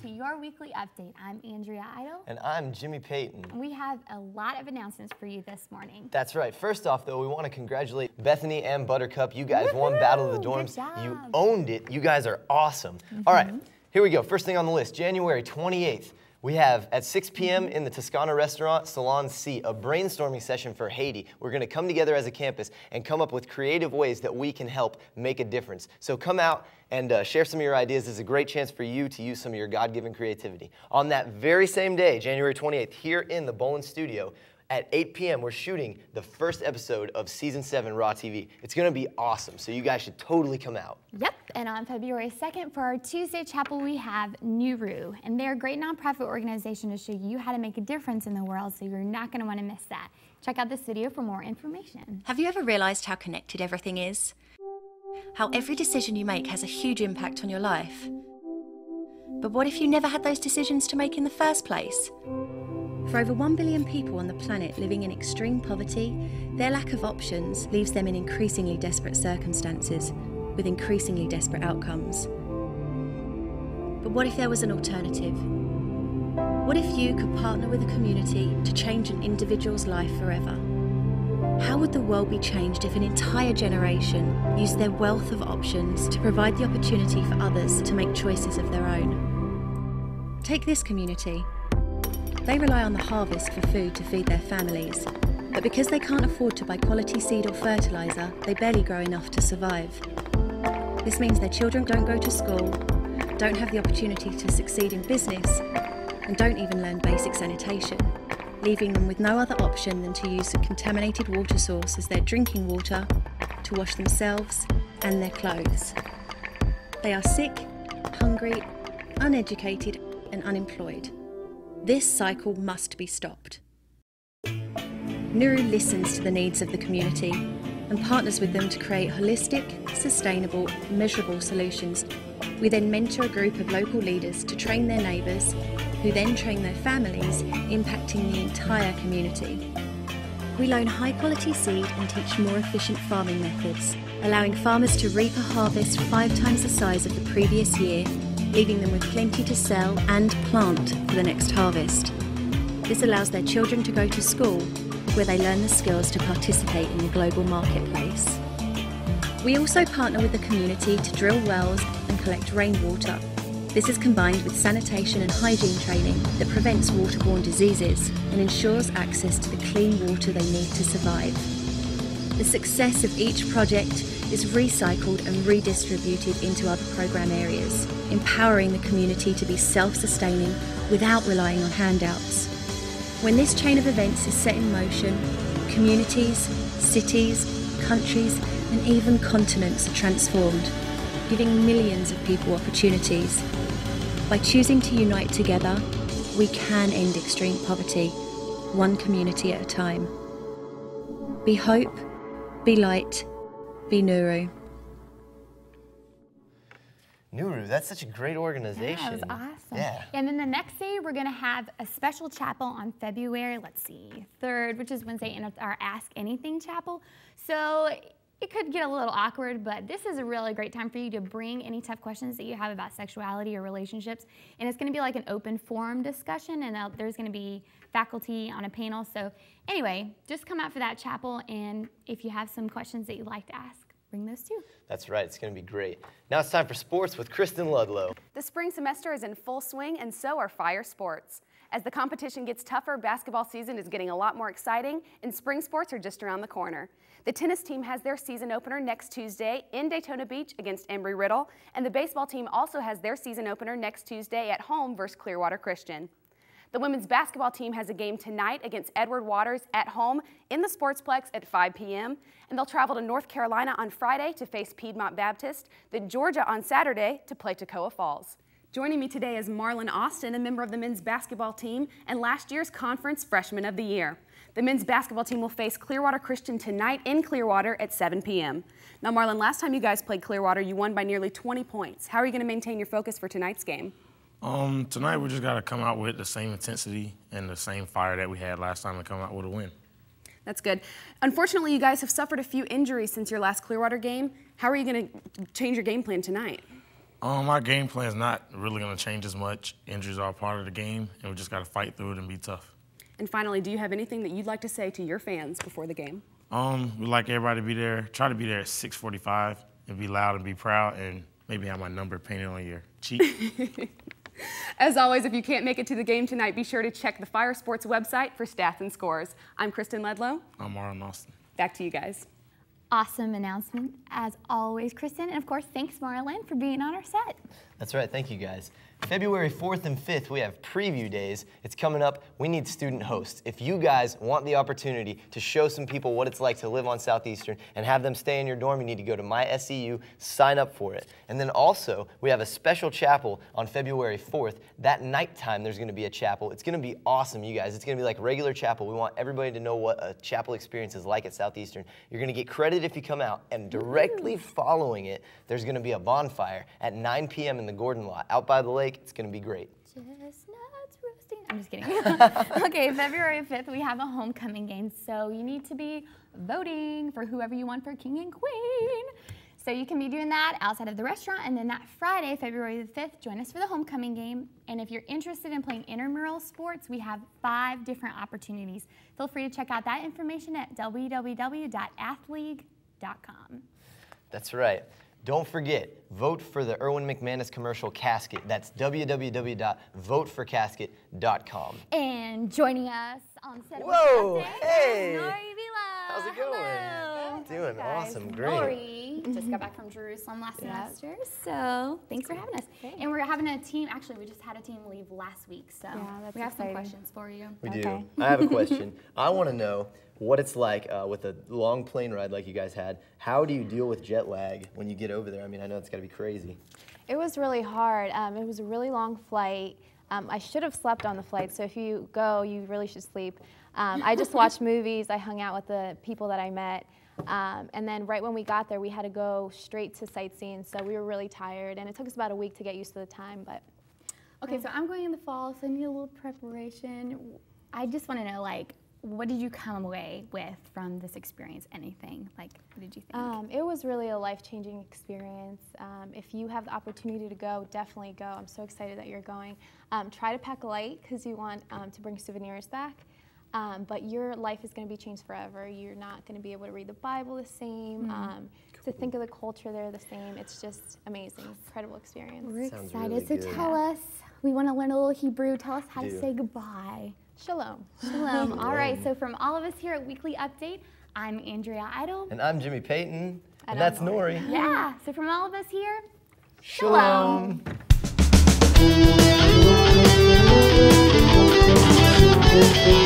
Your weekly update. I'm Andrea. And I'm Jimmy Patton. We have a lot of announcements for you this morning. That's right. First off, though, we want to congratulate Bethany and Buttercup. You guys won Battle of the Dorms. Good job. You owned it. You guys are awesome. All right, here we go. First thing on the list, January 28th. We have, at 6 p.m. in the Toscana restaurant, Salon C, a brainstorming session for Haiti. We're going to come together as a campus and come up with creative ways that we can help make a difference. So come out and share some of your ideas. It's a great chance for you to use some of your God-given creativity. On that very same day, January 28th, here in the Bolin studio, at 8 p.m., we're shooting the first episode of Season 7 Raw TV. It's going to be awesome, so you guys should totally come out. Yep, and on February 2nd, for our Tuesday Chapel, we have Nuru, and they're a great nonprofit organization to show you how to make a difference in the world, so you're not going to want to miss that. Check out this video for more information. Have you ever realized how connected everything is? How every decision you make has a huge impact on your life? But what if you never had those decisions to make in the first place? For over 1 billion people on the planet living in extreme poverty, their lack of options leaves them in increasingly desperate circumstances, with increasingly desperate outcomes. But what if there was an alternative? What if you could partner with a community to change an individual's life forever? How would the world be changed if an entire generation used their wealth of options to provide the opportunity for others to make choices of their own? Take this community. They rely on the harvest for food to feed their families, but because they can't afford to buy quality seed or fertiliser, they barely grow enough to survive. This means their children don't go to school, don't have the opportunity to succeed in business, and don't even learn basic sanitation, leaving them with no other option than to use a contaminated water source as their drinking water to wash themselves and their clothes. They are sick, hungry, uneducated, and unemployed. This cycle must be stopped. Nuru listens to the needs of the community and partners with them to create holistic, sustainable, measurable solutions. We then mentor a group of local leaders to train their neighbours, who then train their families, impacting the entire community. We loan high-quality seed and teach more efficient farming methods, allowing farmers to reap a harvest 5 times the size of the previous year, leaving them with plenty to sell and plant for the next harvest. This allows their children to go to school, where they learn the skills to participate in the global marketplace. We also partner with the community to drill wells and collect rainwater. This is combined with sanitation and hygiene training that prevents waterborne diseases and ensures access to the clean water they need to survive. The success of each project is recycled and redistributed into other programme areas, empowering the community to be self-sustaining without relying on handouts. When this chain of events is set in motion, communities, cities, countries, and even continents are transformed, giving millions of people opportunities. By choosing to unite together, we can end extreme poverty, one community at a time. Be hope, be light, be Nuru. Nuru, that's such a great organization. Yeah, that was awesome. Yeah. And then the next day, we're going to have a special chapel on February, 3rd, which is Wednesday, in our Ask Anything chapel. So it could get a little awkward, but this is a really great time for you to bring any tough questions that you have about sexuality or relationships. And it's going to be like an open forum discussion, and there's going to be faculty on a panel. So anyway, just come out for that chapel, and if you have some questions that you'd like to ask, bring those too. That's right, it's going to be great. Now it's time for sports with Kristen Ledlow. The spring semester is in full swing, and so are Fire sports. As the competition gets tougher, basketball season is getting a lot more exciting, and spring sports are just around the corner. The tennis team has their season opener next Tuesday in Daytona Beach against Embry-Riddle, and the baseball team also has their season opener next Tuesday at home versus Clearwater Christian. The women's basketball team has a game tonight against Edward Waters at home in the Sportsplex at 5 p.m., and they'll travel to North Carolina on Friday to face Piedmont Baptist, then Georgia on Saturday to play Toccoa Falls. Joining me today is Marlon Austin, a member of the men's basketball team and last year's Conference Freshman of the Year. The men's basketball team will face Clearwater Christian tonight in Clearwater at 7 p.m. Now, Marlon, last time you guys played Clearwater, you won by nearly 20 points. How are you going to maintain your focus for tonight's game? Tonight we just got to come out with the same intensity and the same fire that we had last time to come out with a win. That's good. Unfortunately, you guys have suffered a few injuries since your last Clearwater game. How are you going to change your game plan tonight? Our game plan is not really going to change as much. Injuries are a part of the game, and we just got to fight through it and be tough. And finally, do you have anything that you'd like to say to your fans before the game? We'd like everybody to be there. Try to be there at 6:45 and be loud and be proud, and maybe have my number painted on your cheek. As always, if you can't make it to the game tonight, be sure to check the Fire Sports website for stats and scores. I'm Kristen Ledlow. I'm Marlon Austin. Back to you guys. Awesome announcement, as always, Kristen. And of course, thanks, Marlon, for being on our set. That's right, thank you guys. February 4th and 5th, we have preview days. It's coming up. We need student hosts. If you guys want the opportunity to show some people what it's like to live on Southeastern and have them stay in your dorm, you need to go to my SEU, sign up for it. And then also, we have a special chapel on February 4th. That nighttime, there's going to be a chapel. It's going to be awesome, you guys. It's going to be like regular chapel. We want everybody to know what a chapel experience is like at Southeastern. You're going to get credit if you come out, and directly following it, there's going to be a bonfire at 9 p.m. in the Gordon lot out by the lake. It's going to be great. Chestnuts roasting. I'm just kidding. Okay, February 5th, we have a homecoming game, so you need to be voting for whoever you want for king and queen. So you can be doing that outside of the restaurant, and then that Friday, February the 5th, join us for the homecoming game. And if you're interested in playing intramural sports, we have 5 different opportunities. Feel free to check out that information at www.athleague.com. That's right. Don't forget, vote for the Erwin McManus commercial casket. That's www.voteforcasket.com. And joining us on set of Whoa, Update hey. is Nori Vila. How's it going? Hello. Doing awesome, great. Nori just got back from Jerusalem last semester, so thanks for having us. And we're having a team, actually we just had a team leave last week, so we have some questions for you. We do. I have a question. I want to know what it's like with a long plane ride like you guys had. How do you deal with jet lag when you get over there? I mean, I know it's got to be crazy. It was really hard. It was a really long flight. I should have slept on the flight, so if you go, you really should sleep. I just watched movies. I hung out with the people that I met. And then right when we got there, we had to go straight to sightseeing, so we were really tired. And it took us about a week to get used to the time. But Okay, so I'm going in the fall, so I need a little preparation. I just want to know, like, what did you come away with from this experience? Anything? Like, what did you think? It was really a life-changing experience. If you have the opportunity to go, definitely go. I'm so excited that you're going. Try to pack light because you want to bring souvenirs back. But your life is going to be changed forever. You're not going to be able to read the Bible the same. To think of the culture there the same. It's just amazing, incredible experience. We're Sounds excited. really So good. tell us, we want to learn a little Hebrew. Tell us how to say goodbye. Shalom. Shalom. All right, so from all of us here at Weekly Update, I'm Andrea Idle. And I'm Jimmy Payton. And that's Nori. Yeah, so from all of us here, Shalom. Shalom.